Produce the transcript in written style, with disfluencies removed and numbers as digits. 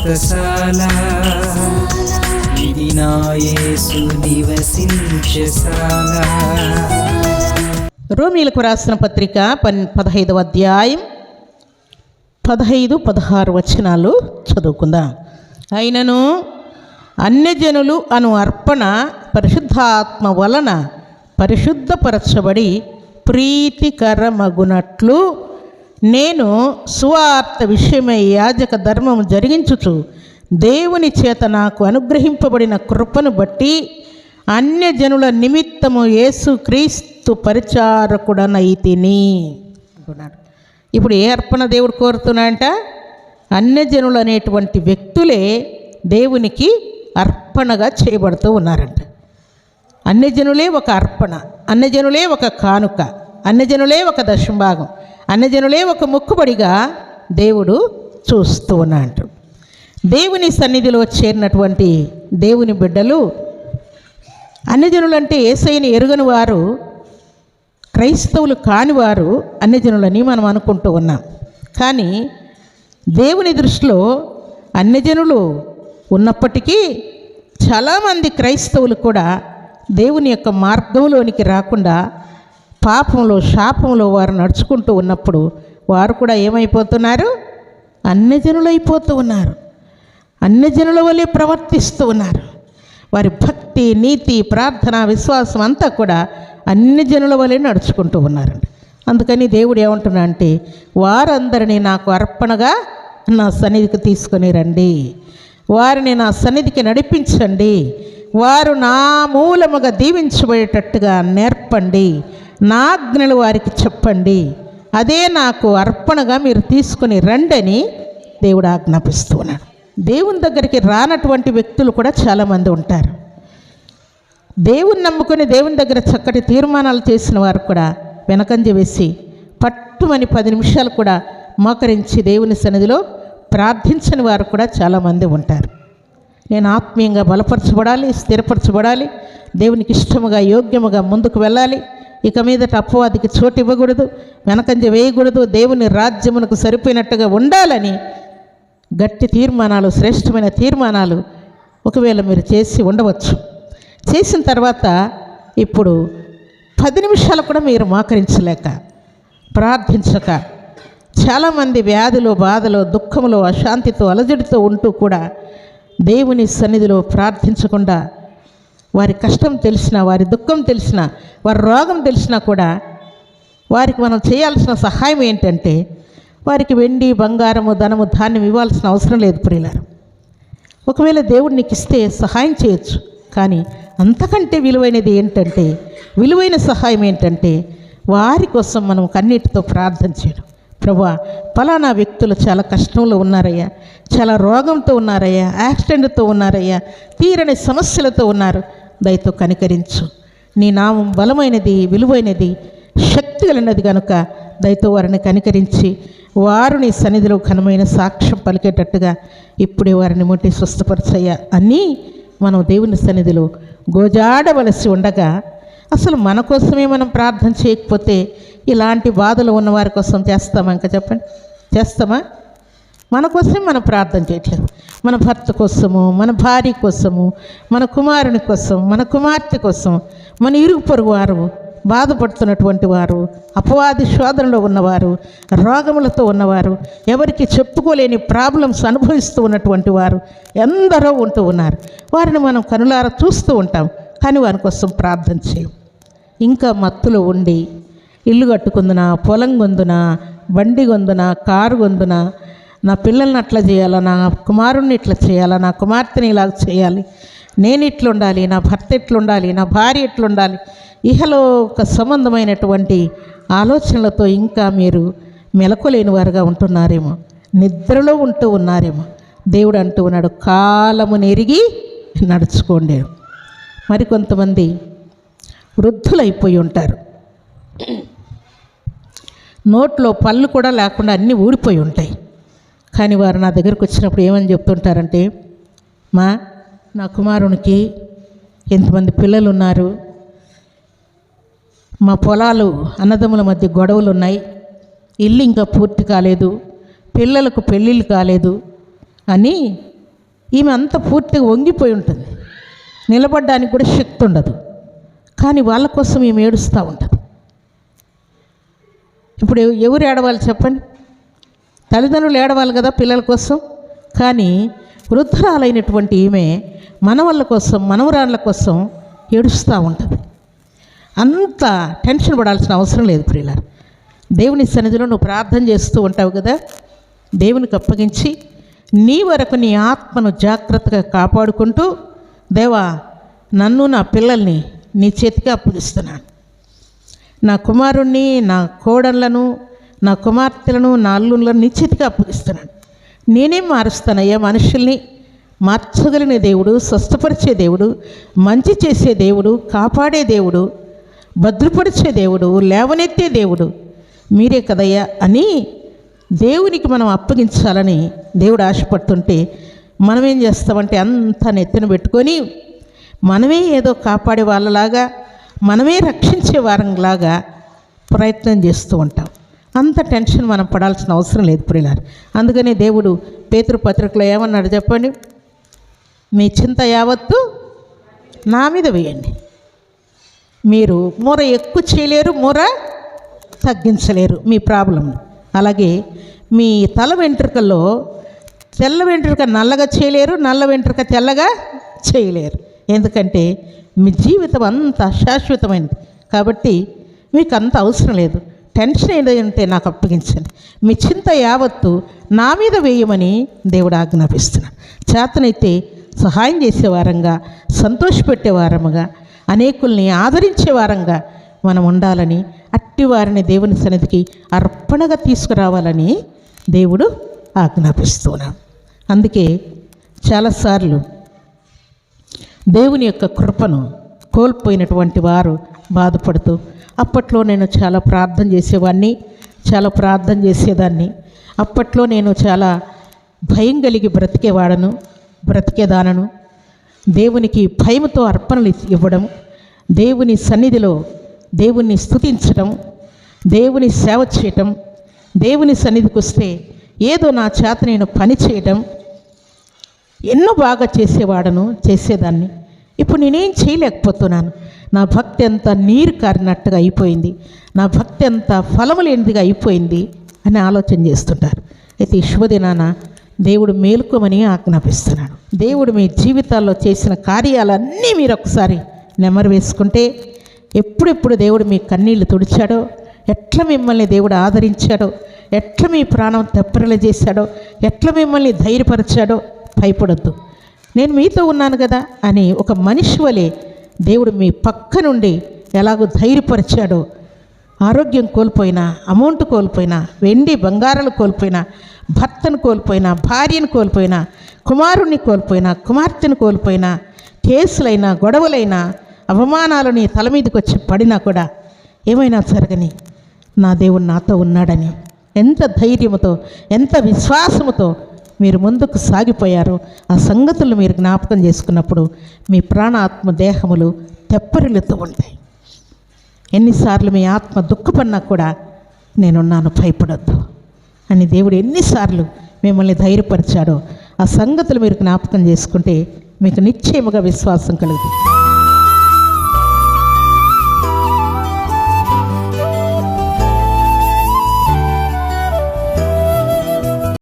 వ్రతశాల ఇది నా యేసు నివసించశాల. రోమీలకు రాసిన పత్రిక 15వ అధ్యాయం 15-16 వచనాలు చదువుకుందాం. అయినను అన్యజనులు అను అర్పణ పరిశుద్ధాత్మ వలన పరిశుద్ధపరచబడి ప్రీతికరమగునట్లు నేను సువార్త విషయమై యాజక ధర్మము జరిగించుచు దేవుని చేత నాకు అనుగ్రహింపబడిన కృపను బట్టి అన్యజనుల నిమిత్తము యేసుక్రీస్తు పరిచారకుడనైతిని అంటున్నాడు. ఇప్పుడు ఏ అర్పణ దేవుడు కోరుతున్నాడంట? అన్యజనులు అనేటువంటి వ్యక్తులే దేవునికి అర్పణగా చేయబడుతూ ఉన్నారంట. అన్యజనులే ఒక అర్పణ, అన్యజనులే ఒక కానుక, అన్యజనులే ఒక దశంభాగం, అన్యజనులే ఒక మొక్కుబడిగా దేవుడు చూస్తూ ఉన్నాడు. దేవుని సన్నిధిలో చేరినటువంటి దేవుని బిడ్డలు అన్యజనులంటే యేసయ్యని ఎరుగని వారు, క్రైస్తవులు కానివారు అన్యజనులని మనం అనుకుంటూ ఉన్నాం. కానీ దేవుని దృష్టిలో అన్యజనులు ఉన్నప్పటికీ చాలామంది క్రైస్తవులు కూడా దేవుని యొక్క మార్గంలోనికి రాకుండా పాపంలో, శాపంలో వారు నడుచుకుంటూ ఉన్నప్పుడు వారు కూడా ఏమైపోతున్నారు? అన్యజనులైపోతూ ఉన్నారు. అన్యజనుల వలె ప్రవర్తిస్తూ ఉన్నారు. వారి భక్తి, నీతి, ప్రార్థన, విశ్వాసం అంతా కూడా అన్యజనుల వలె నడుచుకుంటూ ఉన్నారండి. అందుకని దేవుడు ఏమంటున్నా అంటే, వారందరినీ నాకు అర్పణగా నా సన్నిధికి తీసుకొని రండి, వారిని నా సన్నిధికి నడిపించండి, వారు నా మూలముగా దీవించబడేటట్టుగా నేర్పండి, నా ఆజ్ఞలు వారికి చెప్పండి, అదే నాకు అర్పణగా మీరు తీసుకొని రండి అని దేవుడు ఆజ్ఞాపిస్తూ ఉన్నాడు. దేవుని దగ్గరికి రానటువంటి వ్యక్తులు కూడా చాలామంది ఉంటారు. దేవుని నమ్ముకొని దేవుని దగ్గర చక్కటి తీర్మానాలు చేసిన వారు కూడా వెనకంజ వేసి పట్టుమని 10 నిమిషాలు కూడా మోకరించి దేవుని సన్నిధిలో ప్రార్థించని వారు కూడా చాలామంది ఉంటారు. నేను ఆత్మీయంగా బలపరచబడాలి, స్థిరపరచబడాలి, దేవునికి ఇష్టముగా, యోగ్యముగా ముందుకు వెళ్ళాలి, ఇక మీదట అపవాదికి చోటు ఇవ్వకూడదు, వెనకంజ వేయకూడదు, దేవుని రాజ్యమునకు సరిపోయినట్టుగా ఉండాలని గట్టి తీర్మానాలు, శ్రేష్టమైన తీర్మానాలు ఒకవేళ మీరు చేసి ఉండవచ్చు. చేసిన తర్వాత ఇప్పుడు 10 నిమిషాలు కూడా మీరు మోకరించలేక, ప్రార్థించక, చాలామంది వ్యాధిలో, బాధలో, దుఃఖంలో, అశాంతితో, అలజడితో ఉంటూ కూడా దేవుని సన్నిధిలో ప్రార్థించకుండా వారి కష్టం తెలిసినా, వారి దుఃఖం తెలిసినా, వారి రోగం తెలిసినా కూడా వారికి మనం చేయాల్సిన సహాయం ఏంటంటే వారికి వెండి, బంగారము, ధనము, ధాన్యం ఇవ్వాల్సిన అవసరం లేదు ప్రియులారు. ఒకవేళ దేవుడు నీకు ఇస్తే సహాయం చేయొచ్చు. కానీ అంతకంటే విలువైనది ఏంటంటే, విలువైన సహాయం ఏంటంటే వారి కోసం మనం కన్నీటితో ప్రార్థన చేయడం. ప్రభువా, ఫలానా వ్యక్తులు చాలా కష్టంలో ఉన్నారయ్యా, చాలా రోగంతో ఉన్నారయ్యా, యాక్సిడెంట్తో ఉన్నారయ్యా, తీరని సమస్యలతో ఉన్నారు, దయతో కనికరించు. నీ నామం బలమైనది, విలువైనది, శక్తి కలిగినది కనుక దయతో వారిని కనికరించి వారు నీ సన్నిధిలో ఘనమైన సాక్ష్యం పలికేటట్టుగా ఇప్పుడే వారిని ముట్టి స్వస్థపరచయ్యా అని మనం దేవుని సన్నిధిలో గోజాడవలసి ఉండగా, అసలు మన కోసమే మనం ప్రార్థన చేయకపోతే ఇలాంటి బాధలు ఉన్న వారి కోసం చేస్తామా? ఇంకా చెప్పండి, చేస్తామా? మన కోసమే మనం ప్రార్థన చేయట్లేదు. మన భర్త కోసము, మన భార్య కోసము, మన కుమారుని కోసం, మన కుమార్తె కోసం, మన ఇరుగు పొరుగు వారు, బాధపడుతున్నటువంటి వారు, అపవాది శోధనలో ఉన్నవారు, రోగములతో ఉన్నవారు, ఎవరికి చెప్పుకోలేని ప్రాబ్లమ్స్ అనుభవిస్తూ ఉన్నటువంటి వారు ఎందరో ఉంటూ ఉన్నారు. వారిని మనం కనులారా చూస్తూ ఉంటాం, కానీ వారి కోసం ప్రార్థన చేయం. ఇంకా మత్తులో ఉండి ఇల్లు కట్టుకుందునా, పొలం గొందునా, బండి గొందునా, కారు గొందునా, నా పిల్లల్ని అట్లా చేయాలా, నా కుమారుణ్ణి ఇట్లా చేయాలా, నా కుమార్తెని ఇలాగ చేయాలి, నేను ఇట్లుండాలి, నా భర్త ఎట్లుండాలి, నా భార్య ఎట్లుండాలి, ఇహలోక సంబంధమైనటువంటి ఆలోచనలతో ఇంకా మీరు మెలకులేని వారుగా ఉంటున్నారేమో, నిద్రలో ఉంటూ ఉన్నారేమో. దేవుడు అంటూ ఉన్నాడు, కాలమును ఎరిగి నడుచుకోండి. మరికొంతమంది వృద్ధులైపోయి ఉంటారు, నోట్లో పళ్ళు కూడా లేకుండా అన్నీ ఊడిపోయి ఉంటాయి. కానీ వారు నా దగ్గరకు వచ్చినప్పుడు ఏమని చెప్తుంటారంటే, నా కుమారునికి ఎంతమంది పిల్లలు ఉన్నారు, మా పొలాలు అన్నదమ్ముల మధ్య గొడవలు ఉన్నాయి, ఇల్లు ఇంకా పూర్తి కాలేదు, పిల్లలకు పెళ్ళిళ్ళు కాలేదు అని ఈమె అంత పూర్తిగా వంగిపోయి ఉంటుంది, నిలబడడానికి కూడా శక్తి ఉండదు. కానీ వాళ్ళ కోసం ఈమె ఏడుస్తూ ఉంటుంది. ఇప్పుడు ఎవరు ఏడవాలి చెప్పండి? తల్లిదండ్రులు ఏడవాలి కదా పిల్లల కోసం. కానీ వృద్ధురాలైనటువంటి ఈమె మనవళ్ళ కోసం, మనవరాళ్ళ కోసం ఏడుస్తూ ఉంటుంది. అంత టెన్షన్ పడాల్సిన అవసరం లేదు ప్రియులారా. దేవుని సన్నిధిలో నువ్వు ప్రార్థన చేస్తూ ఉంటావు కదా, దేవునికి అప్పగించి నీ వరకు నీ ఆత్మను జాగ్రత్తగా కాపాడుకుంటూ, దేవా నన్ను నా పిల్లల్ని నీ చేతికి అప్పగిస్తున్నాను, నా కుమారుణ్ణి, నా కోడళ్ళను, నా కుమార్తెలను, నా అల్లుళ్ళను నీ చేతికి అప్పగిస్తున్నాను. నేనేం మారుస్తానయ్యా? మనుషుల్ని మార్చగలిగిన దేవుడు, స్వస్థపరిచే దేవుడు, మంచి చేసే దేవుడు, కాపాడే దేవుడు, భద్రపరిచే దేవుడు, లేవనెత్తే దేవుడు మీరే కదయ్యా అని దేవునికి మనం అప్పగించాలని దేవుడు ఆశపడుతుంటే మనం ఏం చేస్తామంటే అంతా నెత్తిన పెట్టుకొని మనమే ఏదో కాపాడే వాళ్ళలాగా, మనమే రక్షించే వారంలాగా ప్రయత్నం చేస్తూ ఉంటాం. అంత టెన్షన్ మనం పడాల్సిన అవసరం లేదు ప్రియులారా. అందుకనే దేవుడు పేతురు పత్రికలో ఏమన్నాడు చెప్పండి? మీ చింత యావత్తు నా మీద వేయండి. మీరు మూర ఎక్కువ చేయలేరు, మూర తగ్గించలేరు మీ ప్రాబ్లం. అలాగే మీ తల వెంట్రుకల్లో తెల్ల వెంట్రుక నల్లగా చేయలేరు, నల్ల వెంట్రుక తెల్లగా చేయలేరు. ఎందుకంటే మీ జీవితం అంత శాశ్వతమైనది కాబట్టి మీకు అంత అవసరం లేదు. టెన్షన్ ఏదంటే నాకు అప్పగించండి, మీ చింత యావత్తు నా మీద వేయమని దేవుడు ఆజ్ఞాపిస్తున్నాడు. చేతనైతే సహాయం చేసేవారంగా, సంతోషపెట్టేవారముగా, అనేకుల్ని ఆదరించే వారంగా మనం ఉండాలని, అట్టి వారిని దేవుని సన్నిధికి అర్పణగా తీసుకురావాలని దేవుడు ఆజ్ఞాపిస్తున్నాడు. అందుకే చాలాసార్లు దేవుని యొక్క కృపను కోల్పోయినటువంటి వారు బాధపడుతూ, అప్పట్లో నేను చాలా ప్రార్థన చేసేదాన్ని, అప్పట్లో నేను చాలా భయం కలిగి బ్రతికేదానను, దేవునికి భయముతో అర్పణలు ఇవ్వడం, దేవుని సన్నిధిలో దేవుణ్ణి స్తుతించడం, దేవుని సేవ చేయటం, దేవుని సన్నిధికి వస్తే ఏదో నా చేత నేను పని చేయడం, ఎన్నో బాగా చేసేదాన్ని. ఇప్పుడు నేనేం చేయలేకపోతున్నాను. నా భక్తి అంత నీరు కారినట్టుగా అయిపోయింది, నా భక్తి అంత ఫలము లేనిదిగా అయిపోయింది అని ఆలోచన చేస్తుంటారు. అయితే ఈ శుభదినాన దేవుడు మేలుకోమని ఆజ్ఞాపిస్తున్నాడు. దేవుడు మీ జీవితాల్లో చేసిన కార్యాలన్నీ మీరు ఒకసారి నెమరు వేసుకుంటే, ఎప్పుడెప్పుడు దేవుడు మీ కన్నీళ్లు తుడిచాడో, ఎట్లా మిమ్మల్ని దేవుడు ఆదరించాడో, ఎట్లా మీ ప్రాణం తెప్పరిల చేశాడో, ఎట్లా మిమ్మల్ని ధైర్యపరిచాడో, భయపడొద్దు, నేను మీతో ఉన్నాను కదా అని ఒక మనిషి వలె దేవుడు మీ పక్క నుండి ఎలాగో ధైర్యపరిచాడో, ఆరోగ్యం కోల్పోయినా, అమౌంట్ కోల్పోయినా, వెండి బంగారాలు కోల్పోయినా, భర్తను కోల్పోయినా, భార్యను కోల్పోయినా, కుమారుణ్ణి కోల్పోయినా, కుమార్తెను కోల్పోయినా, కేసులైనా, గొడవలైనా, అవమానాలు నీ తల మీదకి వచ్చి పడినా కూడా ఏమైనా జరగని నా దేవుడు నాతో ఉన్నాడని ఎంత ధైర్యముతో, ఎంత విశ్వాసముతో మీరు ముందుకు సాగిపోయారో ఆ సంగతులు మీరు జ్ఞాపకం చేసుకున్నప్పుడు మీ ప్రాణ ఆత్మ దేహములు తెప్పరిల్లుతూ ఉంటాయి. ఎన్నిసార్లు మీ ఆత్మ దుఃఖపడినా కూడా నేనున్నాను, భయపడొద్దు అని దేవుడు ఎన్నిసార్లు మిమ్మల్ని ధైర్యపరిచాడో ఆ సంగతులు మీరు జ్ఞాపకం చేసుకుంటే మీకు నిశ్చయముగా విశ్వాసం కలుగుతుంది.